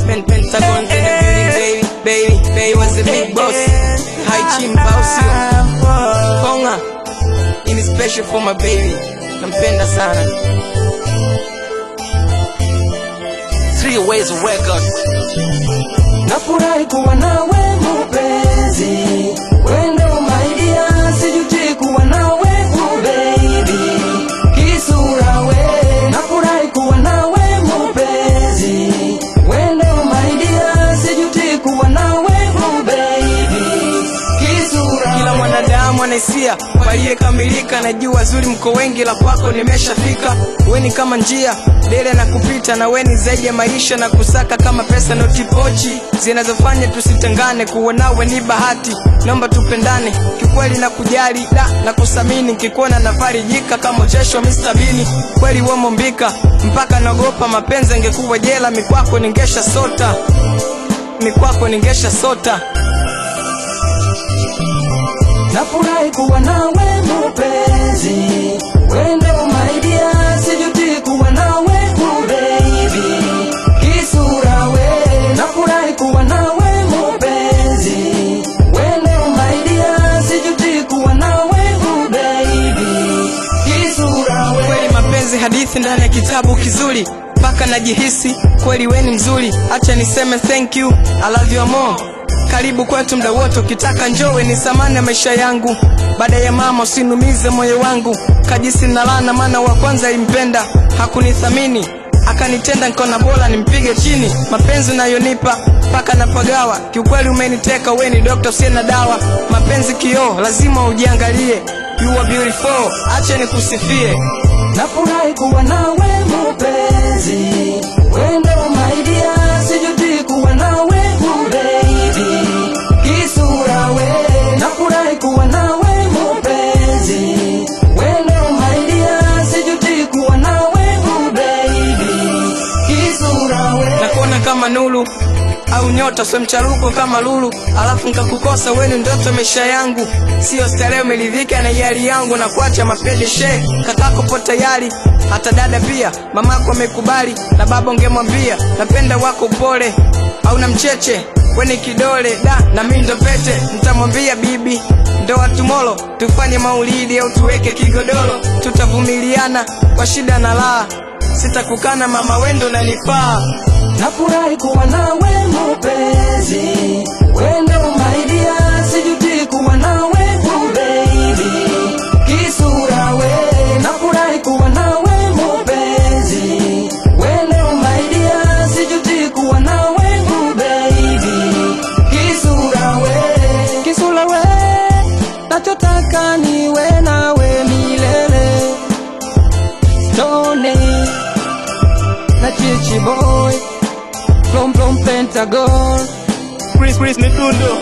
Pentagon in the building, baby was the big boss. High Chim Bossy Konga, ini special for my baby, nampenda sana. 3 Ways Record. Nafurahi kuwa nawe mpenzi, wendo my dear, sijuti kuwa nawe baby, kisura we. Nafurahi kuwa nawe mpenzi, wendo my dear, sijuti kuwa nawe baby, kisura. Kila mwanadamu anaisia waliyekamilika, najua zuri mko wengi, la kwako nimeshafika. Weni kama njia dele na kupita, na weni zaidi ya maisha na kusaka kama pesa noti pochi zinazofanya tusitengane. Kuwa nawe ni bahati, naomba tupendane kikweli na kujali na kusamini. Kikuona nafarijika kama jesho Mr. Bini, kweli wamo mbika mpaka nagopa mapenzi. Ngekuwa jela mikwako ningesha sota, mikwako ningesha sota. Nafurahi kuwa nawe mpenzi, wendo my dear, sijuti kuwa nawe baby, kisura we. Nafurahi kuwa nawe mpenzi, wendo my dear, sijuti kuwa nawe baby, kisura we. Kweli mapenzi hadithi ndani ya kitabu kizuri, mpaka najihisi kweli weni mzuri. Acha niseme thank you, I love you more. Karibu kwetu mda wote, ukitaka njowe ni samani ya maisha yangu. Baada ya mama usinumize moyo wangu, kajisi na lana maana wa kwanza impenda hakunithamini, akanitenda nkona bora nimpige chini. Mapenzi unayonipa paka napagawa, kiukweli umeniteka, we ni doctor usiye na dawa. Mapenzi kioo lazima ujiangalie, you are beautiful, acha nikusifie. Nafurahi kuwa nawe mpenzi, wendo my dear, sijuti kuwa nawe baby, kisura we. Nafurahi kuwa nawe mpenzi, wendo my dear, sijuti kuwa nawe baby, kisura we. Nakuona kama nuru au nyota, so mcharuko kama lulu, alafu nikakukosa weni ndoto maisha yangu. Sio starehe umelidhika na yari yangu, na kuacha mapende she. Kakako po tayari, hata dada pia, mamako amekubali, na baba ungemwambia napenda wako pole au na mcheche weni kidole na mimi ndo pete. Nitamwambia bibi ndoa tomorrow, tufanye maulidi au tuweke kigodoro. Tutavumiliana kwa shida na raha, sitakukana mama, wendo nanifaa. Nafurahi kuwa nawe mpenzi, wendo my dear, sijuti kuwa nawe baby, kisura we. Nafurahi kuwa nawe mpenzi, wendo my dear, sijuti kuwa nawe baby, kisura we. Kisura we, nachotaka niwe nawe milele. Tone na Chichi Boy from Pentagon, Chris Mitundo.